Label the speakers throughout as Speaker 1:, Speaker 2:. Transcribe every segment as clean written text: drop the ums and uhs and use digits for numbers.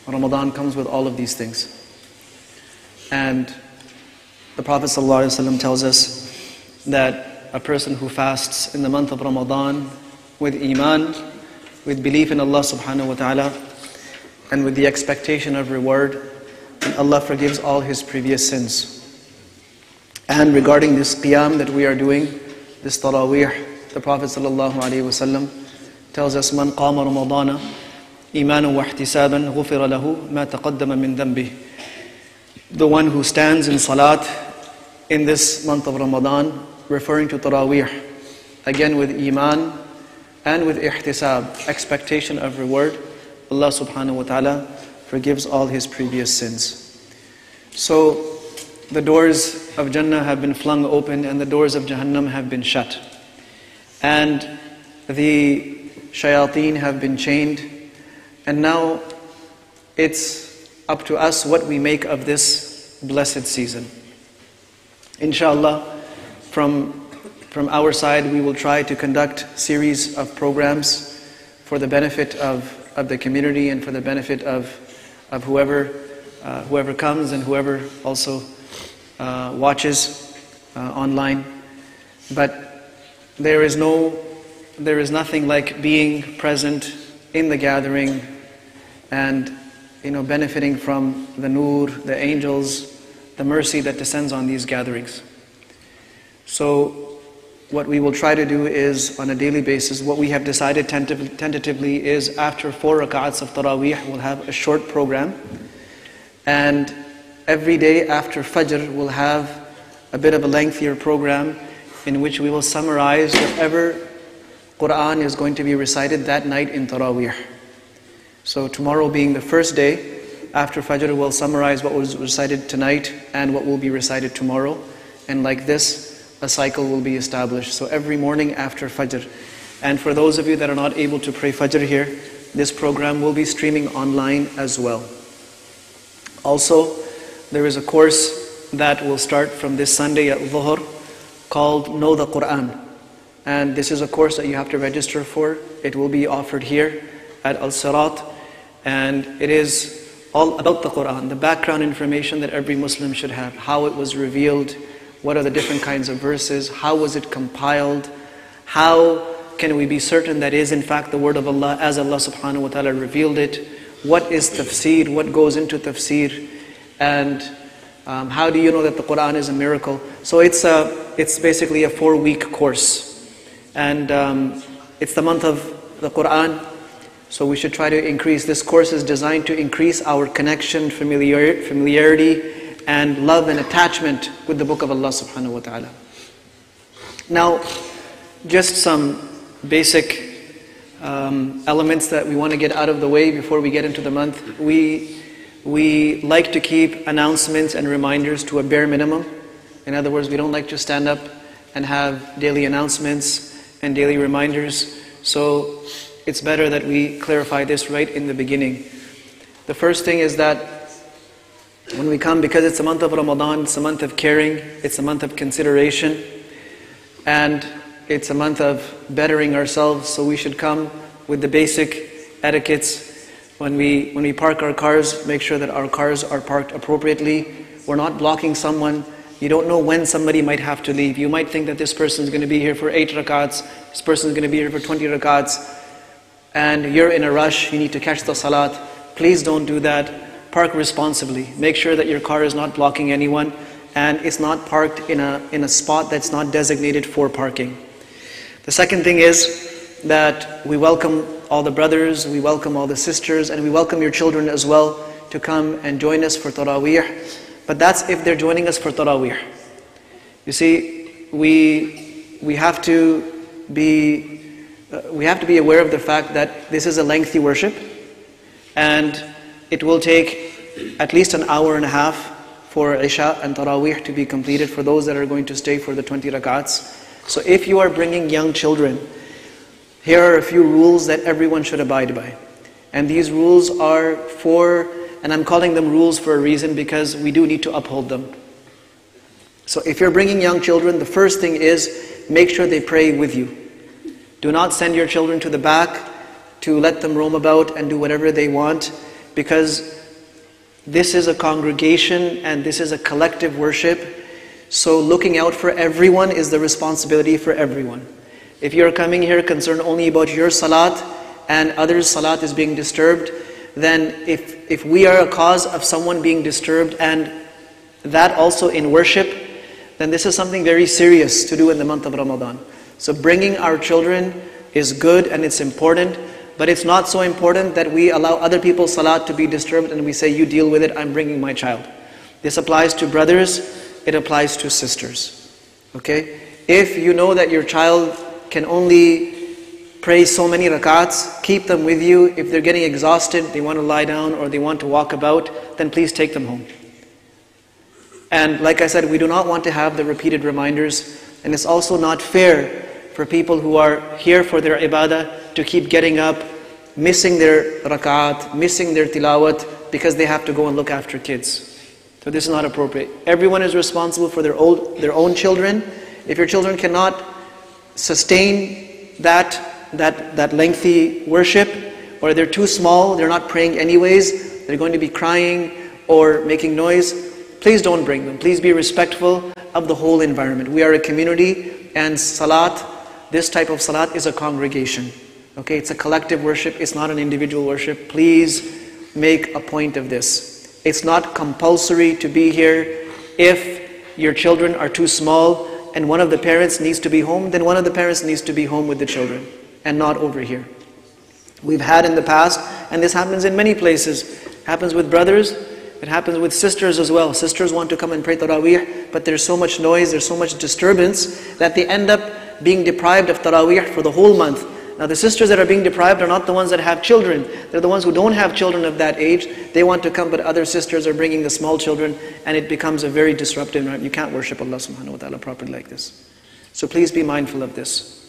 Speaker 1: Ramadan comes with all of these things. And the Prophet ﷺ tells us that a person who fasts in the month of Ramadan with iman, with belief in Allah subhanahu wa ta'ala, and with the expectation of reward, and Allah forgives all his previous sins. And regarding this qiyam that we are doing, this taraweeh, the Prophet ﷺ tells us, "Man qama Ramadana imanan wa ihtisaban ghufira lahu ma taqaddama min dhanbih." The one who stands in salat in this month of Ramadan, referring to taraweeh, again with iman and with ihtisab, expectation of reward, Allah subhanahu wa ta'ala forgives all his previous sins. So the doors of Jannah have been flung open and the doors of Jahannam have been shut. And the shayateen have been chained. And now it's up to us what we make of this blessed season. Inshallah, from our side, we will try to conduct series of programs for the benefit of the community and for the benefit of whoever comes and whoever also watches online. But there is nothing like being present in the gathering and benefiting from the nur, the angels, the mercy that descends on these gatherings. So what we will try to do is, on a daily basis, what we have decided tentatively is after 4 rak'ats of Taraweeh, we'll have a short program. And every day after Fajr, we'll have a bit of a lengthier program in which we will summarize whatever Quran is going to be recited that night in Taraweeh. So tomorrow being the first day, after Fajr we'll summarize what was recited tonight and what will be recited tomorrow. And like this, a cycle will be established. So every morning after Fajr. And for those of you that are not able to pray Fajr here, this program will be streaming online as well. Also, there is a course that will start from this Sunday at Dhuhr called Know the Quran. And this is a course that you have to register for. It will be offered here at Al-Sirat. And it is all about the Quran, the background information that every Muslim should have. How it was revealed, what are the different kinds of verses, how was it compiled, how can we be certain that is in fact the word of Allah as Allah subhanahu wa ta'ala revealed it, what is tafsir, what goes into tafsir, and how do you know that the Quran is a miracle. So it's basically a 4-week course. And it's the month of the Quran, so we should try to increase. This course is designed to increase our connection, familiarity, and love and attachment with the book of Allah subhanahu wa ta'ala. Now, just some basic elements that we want to get out of the way before we get into the month. We like to keep announcements and reminders to a bare minimum. In other words, we don't like to stand up and have daily announcements and daily reminders. So it's better that we clarify this right in the beginning. The first thing is that when we come, because it's a month of Ramadan, it's a month of caring, it's a month of consideration, and it's a month of bettering ourselves, so we should come with the basic etiquettes. When we park our cars, make sure that our cars are parked appropriately. We're not blocking someone. You don't know when somebody might have to leave. You might think that this person is going to be here for 8 rakats, this person is going to be here for 20 rakats, and you're in a rush, you need to catch the salat. Please don't do that. Park responsibly. Make sure that your car is not blocking anyone and it's not parked in a spot that's not designated for parking. The second thing is that we welcome all the brothers, we welcome all the sisters, and we welcome your children as well to come and join us for Taraweeh. But that's if they're joining us for Taraweeh. You see, we have to be aware of the fact that this is a lengthy worship, and it will take at least an hour and a half for Isha and Taraweeh to be completed for those that are going to stay for the 20 rakats. So if you are bringing young children, here are a few rules that everyone should abide by. And these rules are and I'm calling them rules for a reason, because we do need to uphold them. So if you're bringing young children, the first thing is make sure they pray with you. Do not send your children to the back to let them roam about and do whatever they want. because this is a congregation and this is a collective worship. So looking out for everyone is the responsibility for everyone. If you're coming here concerned only about your salat and others' salat is being disturbed, then if we are a cause of someone being disturbed and that also in worship, then this is something very serious to do in the month of Ramadan. So bringing our children is good and it's important, but it's not so important that we allow other people's salat to be disturbed and we say, you deal with it, I'm bringing my child. This applies to brothers, it applies to sisters. Okay? If you know that your child can only pray so many rakats, keep them with you. If they're getting exhausted, they want to lie down or they want to walk about, then please take them home. And like I said, we do not want to have the repeated reminders, and it's also not fair for people who are here for their ibadah to keep getting up, missing their rakat, missing their tilawat, because they have to go and look after kids. So this is not appropriate. Everyone is responsible for their own children. If your children cannot sustain that lengthy worship, or they're too small, they're not praying anyways, they're going to be crying or making noise, please don't bring them. Please be respectful of the whole environment. We are a community, and salat, this type of salat is a congregation. Okay, it's a collective worship, it's not an individual worship. Please make a point of this. It's not compulsory to be here. If your children are too small and one of the parents needs to be home, then one of the parents needs to be home with the children and not over here. We've had in the past, and this happens in many places. It happens with brothers, it happens with sisters as well. Sisters want to come and pray Taraweeh, but there's so much noise, there's so much disturbance that they end up being deprived of Taraweeh for the whole month. Now the sisters that are being deprived are not the ones that have children. They're the ones who don't have children of that age. They want to come, but other sisters are bringing the small children, and it becomes a very disruptive environment. You can't worship Allah subhanahu wa ta'ala properly like this. So please be mindful of this.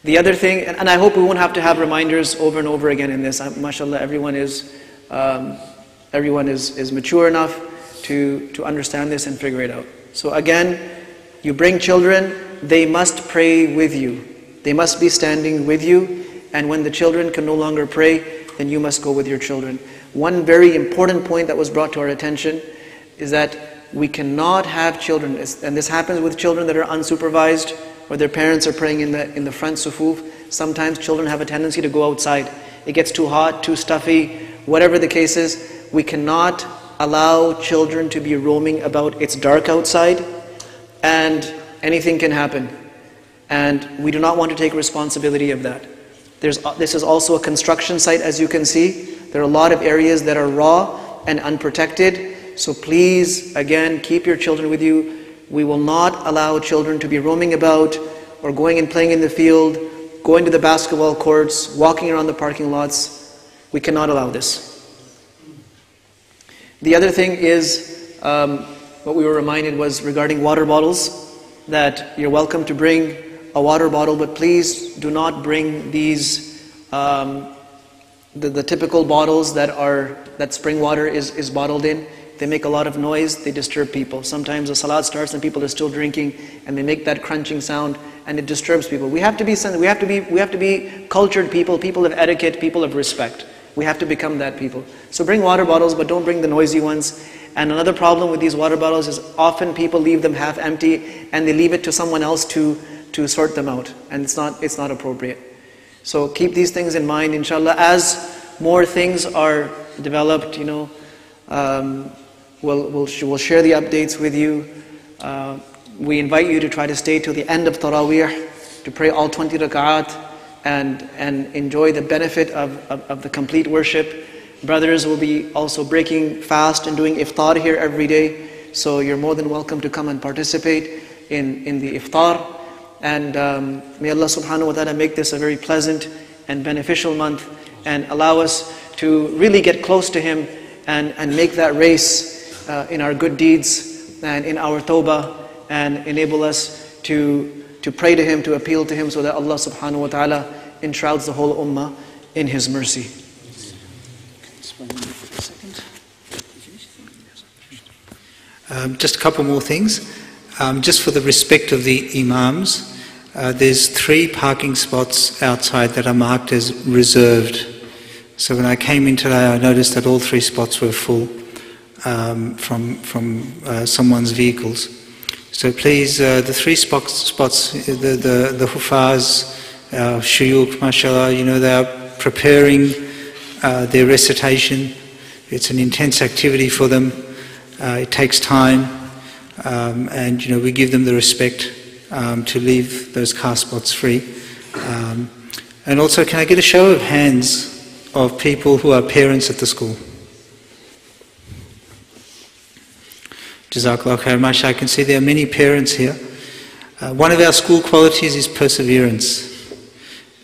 Speaker 1: The other thing, and I hope we won't have to have reminders over and over again in this. MashaAllah, everyone is mature enough to understand this and figure it out. So again, you bring children, they must pray with you. They must be standing with you, and when the children can no longer pray, then you must go with your children. One very important point that was brought to our attention is that we cannot have children, and this happens with children that are unsupervised, or their parents are praying in the front sufuf. Sometimes children have a tendency to go outside. It gets too hot, too stuffy, whatever the case is. We cannot allow children to be roaming about. It's dark outside, and anything can happen. And we do not want to take responsibility of that. This is also a construction site, as you can see. There are a lot of areas that are raw and unprotected. So please, again, keep your children with you. We will not allow children to be roaming about or going and playing in the field, going to the basketball courts, walking around the parking lots. We cannot allow this. The other thing is, what we were reminded was regarding water bottles, that you're welcome to bring a water bottle, but please do not bring these the typical bottles that spring water is bottled in. They make a lot of noise, they disturb people. Sometimes the salat starts and people are still drinking, and they make that crunching sound, and it disturbs people. We have to be cultured people, people of etiquette, people of respect. We have to become that people. So bring water bottles, but don't bring the noisy ones. And another problem with these water bottles is often people leave them half empty, and they leave it to someone else to sort them out, and it's not appropriate. So keep these things in mind, inshallah. As more things are developed, we'll share the updates with you. We invite you to try to stay till the end of Taraweeh, to pray all 20 rak'at and enjoy the benefit of the complete worship. Brothers will be also breaking fast and doing iftar here every day, so you're more than welcome to come and participate in the iftar. And may Allah subhanahu wa ta'ala make this a very pleasant and beneficial month, and allow us to really get close to Him and make that race in our good deeds and in our tawbah, and enable us to pray to Him, to appeal to Him, so that Allah subhanahu wa ta'ala enshrouds the whole ummah in His mercy.
Speaker 2: Just a couple more things. Just for the respect of the imams, there's 3 parking spots outside that are marked as reserved. So when I came in today, I noticed that all 3 spots were full from someone's vehicles. So please, the 3 spots, the Hufaz, Shuyukh, mashallah, they are preparing their recitation. It's an intense activity for them. It takes time, and we give them the respect to leave those car spots free. And also, can I get a show of hands of people who are parents at the school? Jazakallah khair. Mashallah, I can see there are many parents here. One of our school qualities is perseverance.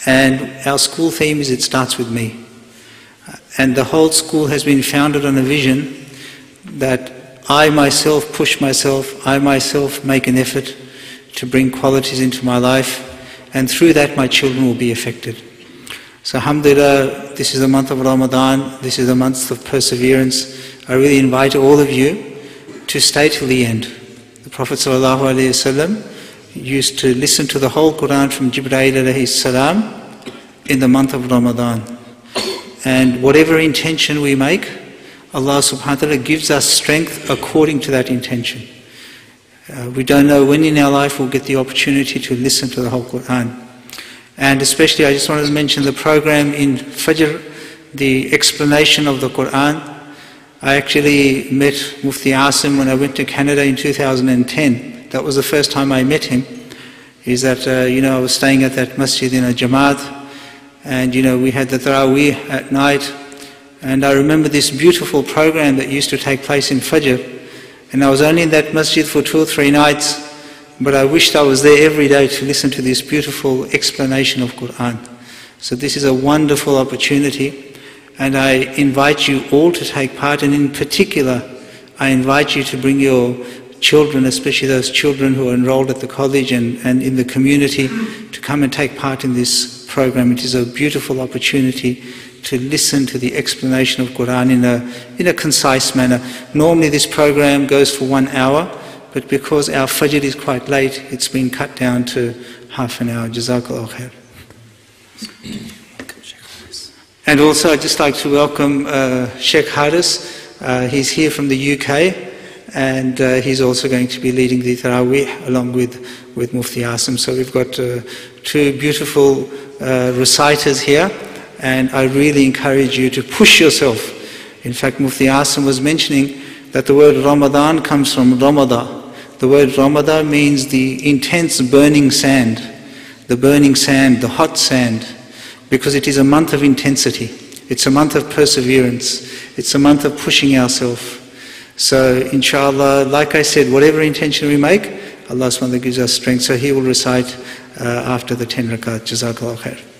Speaker 2: And our school theme is, it starts with me. And the whole school has been founded on a vision that I myself push myself, I myself make an effort to bring qualities into my life, and through that my children will be affected. So alhamdulillah, this is the month of Ramadan, this is the month of perseverance. I really invite all of you to stay till the end. The Prophet ﷺ used to listen to the whole Quran from Jibreel alayhi salam in the month of Ramadan. And whatever intention we make, Allah subhanahu wa ta'ala gives us strength according to that intention. We don't know when in our life we'll get the opportunity to listen to the whole Quran. And especially, I just wanted to mention the program in Fajr, the explanation of the Quran. I actually met Mufti Aasim when I went to Canada in 2010. That was the first time I met him. Is that, I was staying at that masjid in a Jamaat, and we had the Taraweeh at night. And I remember this beautiful program that used to take place in Fajr. And I was only in that masjid for 2 or 3 nights, but I wished I was there every day to listen to this beautiful explanation of Quran. So this is a wonderful opportunity, and I invite you all to take part, and in particular, I invite you to bring your children, especially those children who are enrolled at the college and in the community, to come and take part in this program. It is a beautiful opportunity to listen to the explanation of Quran in a concise manner. Normally this program goes for 1 hour, but because our Fajr is quite late, it's been cut down to half an hour. Jazakallah khair. And also I'd just like to welcome Sheikh Haris. He's here from the UK, and he's also going to be leading the Taraweeh along with Mufti Aasim. So we've got 2 beautiful reciters here. And I really encourage you to push yourself. In fact, Mufti Aasim was mentioning that the word Ramadan comes from Ramada. The word Ramada means the intense burning sand, the hot sand, because it is a month of intensity. It's a month of perseverance. It's a month of pushing ourselves. So inshallah, like I said, whatever intention we make, Allah subhanahu wa ta'ala gives us strength. So he will recite after the 10 rakat. Jazakallah khair.